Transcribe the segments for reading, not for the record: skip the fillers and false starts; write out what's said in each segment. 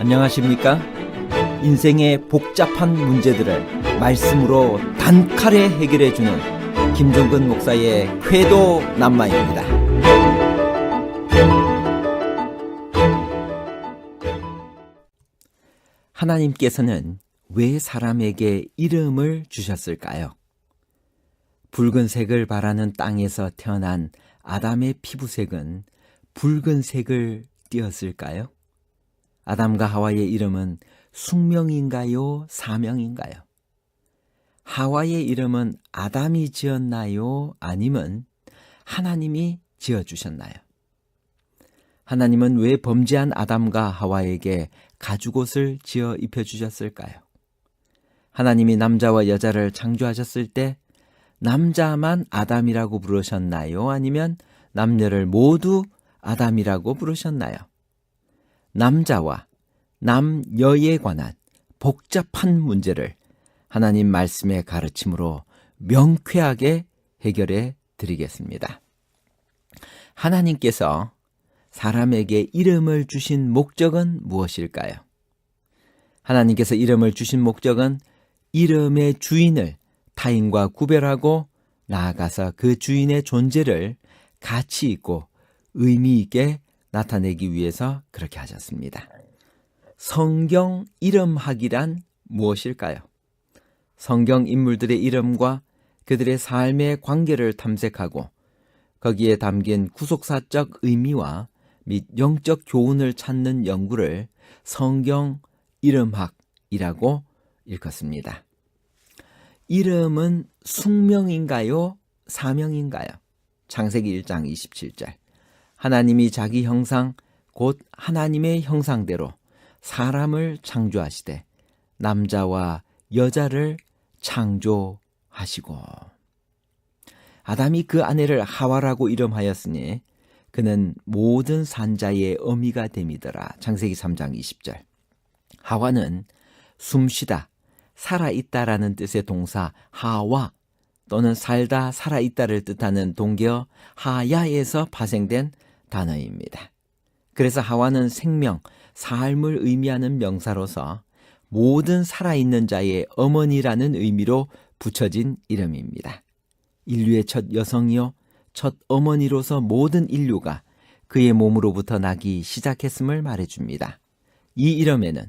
안녕하십니까? 인생의 복잡한 문제들을 말씀으로 단칼에 해결해주는 김종근 목사의 쾌도 남마입니다. 하나님께서는 왜 사람에게 이름을 주셨을까요? 붉은색을 바라는 땅에서 태어난 아담의 피부색은 붉은색을 띠었을까요? 아담과 하와의 이름은 숙명인가요? 사명인가요? 하와의 이름은 아담이 지었나요? 아니면 하나님이 지어주셨나요? 하나님은 왜 범죄한 아담과 하와에게 가죽옷을 지어 입혀주셨을까요? 하나님이 남자와 여자를 창조하셨을 때 남자만 아담이라고 부르셨나요? 아니면 남녀를 모두 아담이라고 부르셨나요? 남자와 남여에 관한 복잡한 문제를 하나님 말씀의 가르침으로 명쾌하게 해결해 드리겠습니다. 하나님께서 사람에게 이름을 주신 목적은 무엇일까요? 하나님께서 이름을 주신 목적은 이름의 주인을 타인과 구별하고 나아가서 그 주인의 존재를 가치 있고 의미 있게 나타내기 위해서 그렇게 하셨습니다. 성경 이름학이란 무엇일까요? 성경 인물들의 이름과 그들의 삶의 관계를 탐색하고 거기에 담긴 구속사적 의미와 및 영적 교훈을 찾는 연구를 성경 이름학이라고 일컫습니다. 이름은 숙명인가요? 사명인가요? 창세기 1장 27절. 하나님이 자기 형상 곧 하나님의 형상대로 사람을 창조하시되 남자와 여자를 창조하시고 아담이 그 아내를 하와라고 이름하였으니 그는 모든 산자의 어미가 됨이더라. 창세기 3장 20절. 하와는 숨쉬다, 살아있다라는 뜻의 동사 하와 또는 살다, 살아있다를 뜻하는 동계어 하야에서 파생된 단어입니다. 그래서 하와는 생명, 삶을 의미하는 명사로서 모든 살아있는 자의 어머니라는 의미로 붙여진 이름입니다. 인류의 첫 여성이요, 첫 어머니로서 모든 인류가 그의 몸으로부터 나기 시작했음을 말해줍니다. 이 이름에는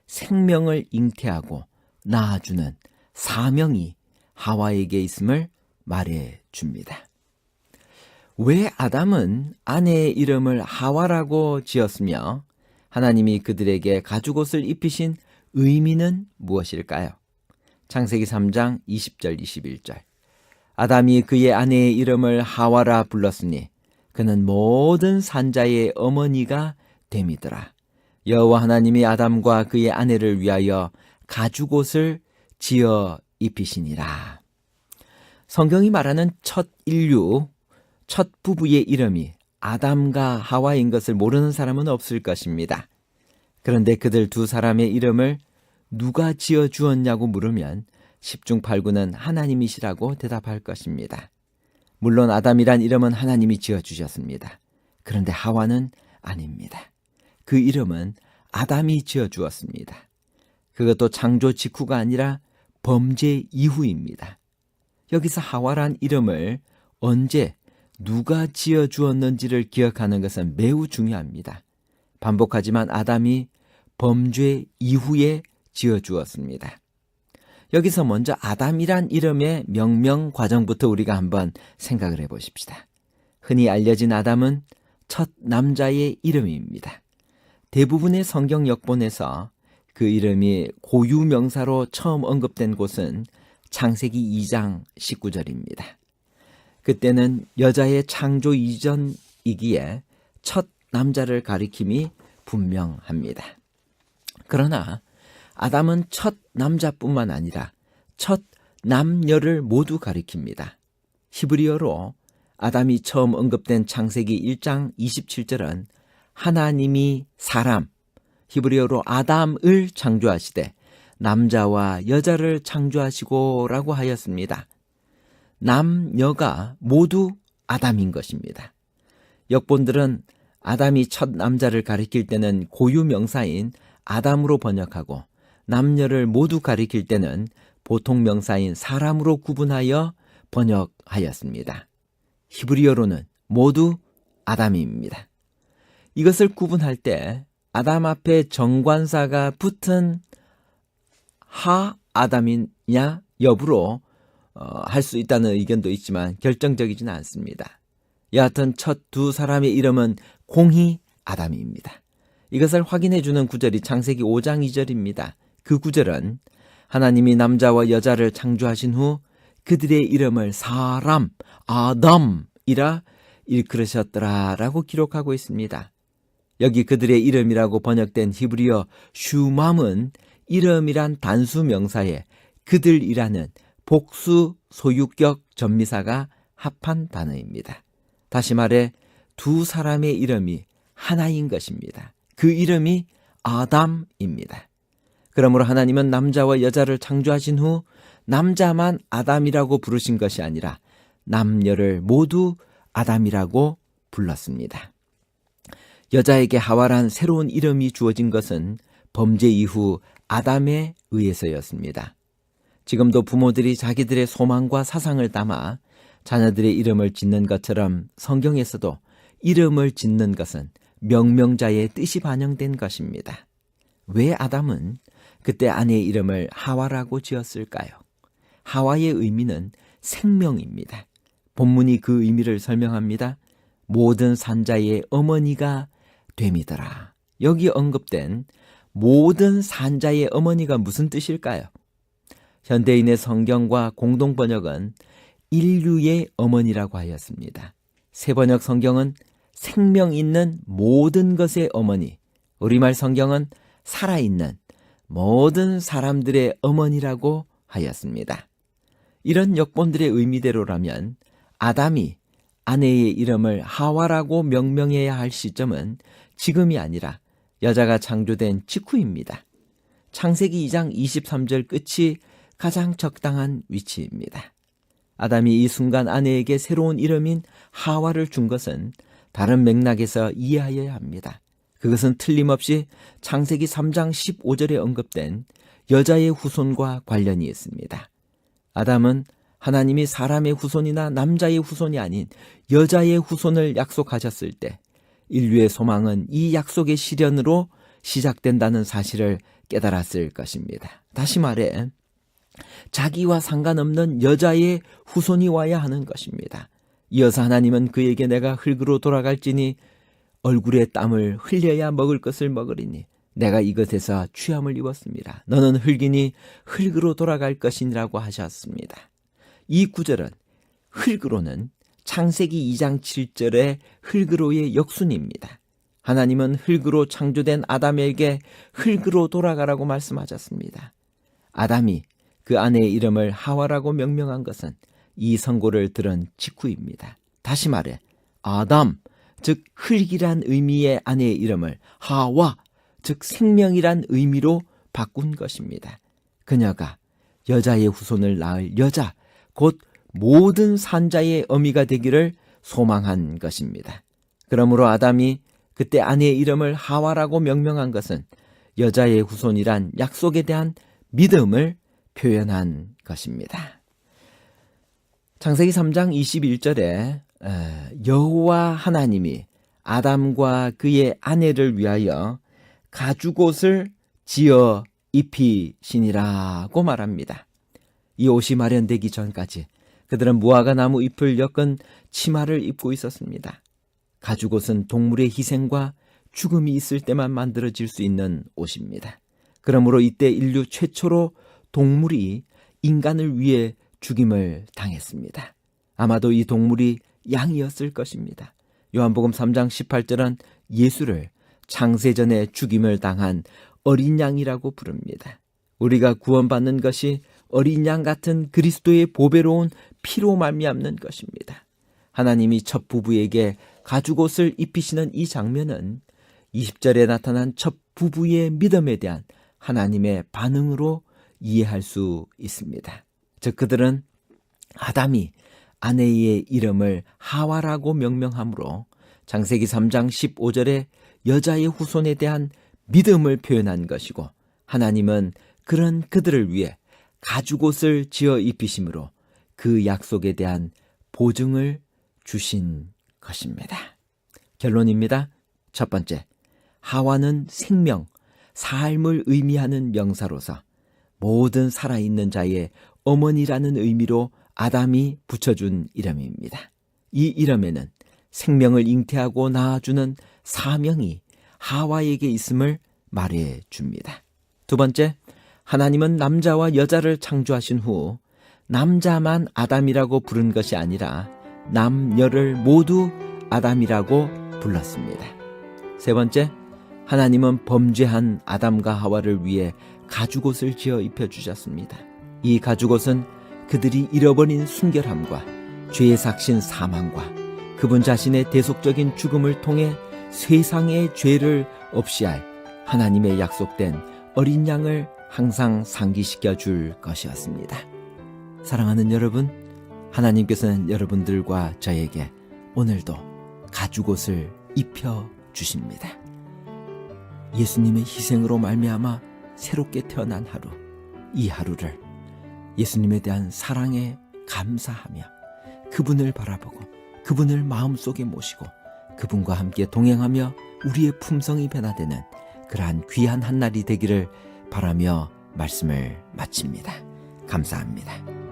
생명을 잉태하고 낳아주는 사명이 하와에게 있음을 말해줍니다. 왜 아담은 아내의 이름을 하와라고 지었으며 하나님이 그들에게 가죽옷을 입히신 의미는 무엇일까요? 창세기 3장 20절 21절. 아담이 그의 아내의 이름을 하와라 불렀으니 그는 모든 산자의 어머니가 됨이더라. 여호와 하나님이 아담과 그의 아내를 위하여 가죽옷을 지어 입히시니라. 성경이 말하는 첫 인류, 첫 부부의 이름이 아담과 하와인 것을 모르는 사람은 없을 것입니다. 그런데 그들 두 사람의 이름을 누가 지어 주었냐고 물으면 10중 8구는 하나님이시라고 대답할 것입니다. 물론 아담이란 이름은 하나님이 지어 주셨습니다. 그런데 하와는 아닙니다. 그 이름은 아담이 지어 주었습니다. 그것도 창조 직후가 아니라 범죄 이후입니다. 여기서 하와란 이름을 언제 누가 지어 주었는지를 기억하는 것은 매우 중요합니다. 반복하지만 아담이 범죄 이후에 지어 주었습니다. 여기서 먼저 아담이란 이름의 명명 과정부터 우리가 한번 생각을 해보십시다. 흔히 알려진 아담은 첫 남자의 이름입니다. 대부분의 성경 역본에서 그 이름이 고유명사로 처음 언급된 곳은 창세기 2장 19절입니다. 그때는 여자의 창조 이전이기에 첫 남자를 가리킴이 분명합니다. 그러나 아담은 첫 남자뿐만 아니라 첫 남녀를 모두 가리킵니다. 히브리어로 아담이 처음 언급된 창세기 1장 27절은 하나님이 사람, 히브리어로 아담을 창조하시되 남자와 여자를 창조하시고 라고 하였습니다. 남녀가 모두 아담인 것입니다. 역본들은 아담이 첫 남자를 가리킬 때는 고유 명사인 아담으로 번역하고 남녀를 모두 가리킬 때는 보통 명사인 사람으로 구분하여 번역하였습니다. 히브리어로는 모두 아담입니다. 이것을 구분할 때 아담 앞에 정관사가 붙은 하 아담이냐 여부로 할 수 있다는 의견도 있지만 결정적이지는 않습니다. 여하튼 첫 두 사람의 이름은 공히 아담입니다. 이것을 확인해주는 구절이 창세기 5장 2절입니다. 그 구절은 하나님이 남자와 여자를 창조하신 후 그들의 이름을 사람, 아담이라 일컬으셨더라라고 기록하고 있습니다. 여기 그들의 이름이라고 번역된 히브리어 슈맘은 이름이란 단수 명사에 그들이라는 복수 소유격 전미사가 합한 단어입니다. 다시 말해 두 사람의 이름이 하나인 것입니다. 그 이름이 아담입니다. 그러므로 하나님은 남자와 여자를 창조하신 후 남자만 아담이라고 부르신 것이 아니라 남녀를 모두 아담이라고 불렀습니다. 여자에게 하와란 새로운 이름이 주어진 것은 범죄 이후 아담에 의해서였습니다. 지금도 부모들이 자기들의 소망과 사상을 담아 자녀들의 이름을 짓는 것처럼 성경에서도 이름을 짓는 것은 명명자의 뜻이 반영된 것입니다. 왜 아담은 그때 아내의 이름을 하와라고 지었을까요? 하와의 의미는 생명입니다. 본문이 그 의미를 설명합니다. 모든 산자의 어머니가 됨이더라. 여기 언급된 모든 산자의 어머니가 무슨 뜻일까요? 현대인의 성경과 공동번역은 인류의 어머니라고 하였습니다. 새번역 성경은 생명 있는 모든 것의 어머니, 우리말 성경은 살아있는 모든 사람들의 어머니라고 하였습니다. 이런 역본들의 의미대로라면 아담이 아내의 이름을 하와라고 명명해야 할 시점은 지금이 아니라 여자가 창조된 직후입니다. 창세기 2장 23절 끝이 가장 적당한 위치입니다. 아담이 이 순간 아내에게 새로운 이름인 하와를 준 것은 다른 맥락에서 이해하여야 합니다. 그것은 틀림없이 창세기 3장 15절에 언급된 여자의 후손과 관련이 있습니다. 아담은 하나님이 사람의 후손이나 남자의 후손이 아닌 여자의 후손을 약속하셨을 때 인류의 소망은 이 약속의 실현으로 시작된다는 사실을 깨달았을 것입니다. 다시 말해 자기와 상관없는 여자의 후손이 와야 하는 것입니다. 이어서 하나님은 그에게 내가 흙으로 돌아갈지니 얼굴에 땀을 흘려야 먹을 것을 먹으리니 내가 이것에서 취함을 입었습니다. 너는 흙이니 흙으로 돌아갈 것이라고 하셨습니다. 이 구절은 흙으로는 창세기 2장 7절의 흙으로의 역순입니다. 하나님은 흙으로 창조된 아담에게 흙으로 돌아가라고 말씀하셨습니다. 아담이 그 아내의 이름을 하와라고 명명한 것은 이 선고를 들은 직후입니다. 다시 말해 아담, 즉 흙이란 의미의 아내의 이름을 하와, 즉 생명이란 의미로 바꾼 것입니다. 그녀가 여자의 후손을 낳을 여자, 곧 모든 산자의 어미가 되기를 소망한 것입니다. 그러므로 아담이 그때 아내의 이름을 하와라고 명명한 것은 여자의 후손이란 약속에 대한 믿음을 표현한 것입니다. 창세기 3장 21절에 여호와 하나님이 아담과 그의 아내를 위하여 가죽옷을 지어 입히시니라고 말합니다. 이 옷이 마련되기 전까지 그들은 무화과 나무 잎을 엮은 치마를 입고 있었습니다. 가죽옷은 동물의 희생과 죽음이 있을 때만 만들어질 수 있는 옷입니다. 그러므로 이때 인류 최초로 동물이 인간을 위해 죽임을 당했습니다. 아마도 이 동물이 양이었을 것입니다. 요한복음 3장 18절은 예수를 창세전에 죽임을 당한 어린 양이라고 부릅니다. 우리가 구원받는 것이 어린 양 같은 그리스도의 보배로운 피로 말미암는 것입니다. 하나님이 첫 부부에게 가죽옷을 입히시는 이 장면은 20절에 나타난 첫 부부의 믿음에 대한 하나님의 반응으로 이해할 수 있습니다. 즉 그들은 아담이 아내의 이름을 하와라고 명명하므로 창세기 3장 15절에 여자의 후손에 대한 믿음을 표현한 것이고 하나님은 그런 그들을 위해 가죽옷을 지어 입히심으로 그 약속에 대한 보증을 주신 것입니다. 결론입니다. 첫 번째, 하와는 생명, 삶을 의미하는 명사로서 모든 살아있는 자의 어머니라는 의미로 아담이 붙여준 이름입니다. 이 이름에는 생명을 잉태하고 낳아주는 사명이 하와에게 있음을 말해줍니다. 두 번째, 하나님은 남자와 여자를 창조하신 후 남자만 아담이라고 부른 것이 아니라 남녀를 모두 아담이라고 불렀습니다. 세 번째, 하나님은 범죄한 아담과 하와를 위해 가죽옷을 지어 입혀주셨습니다. 이 가죽옷은 그들이 잃어버린 순결함과 죄의 삭신 사망과 그분 자신의 대속적인 죽음을 통해 세상의 죄를 없이 할 하나님의 약속된 어린 양을 항상 상기시켜 줄 것이었습니다. 사랑하는 여러분, 하나님께서는 여러분들과 저에게 오늘도 가죽옷을 입혀 주십니다. 예수님의 희생으로 말미암아 새롭게 태어난 하루, 이 하루를 예수님에 대한 사랑에 감사하며 그분을 바라보고 그분을 마음속에 모시고 그분과 함께 동행하며 우리의 품성이 변화되는 그러한 귀한 한날이 되기를 바라며 말씀을 마칩니다. 감사합니다.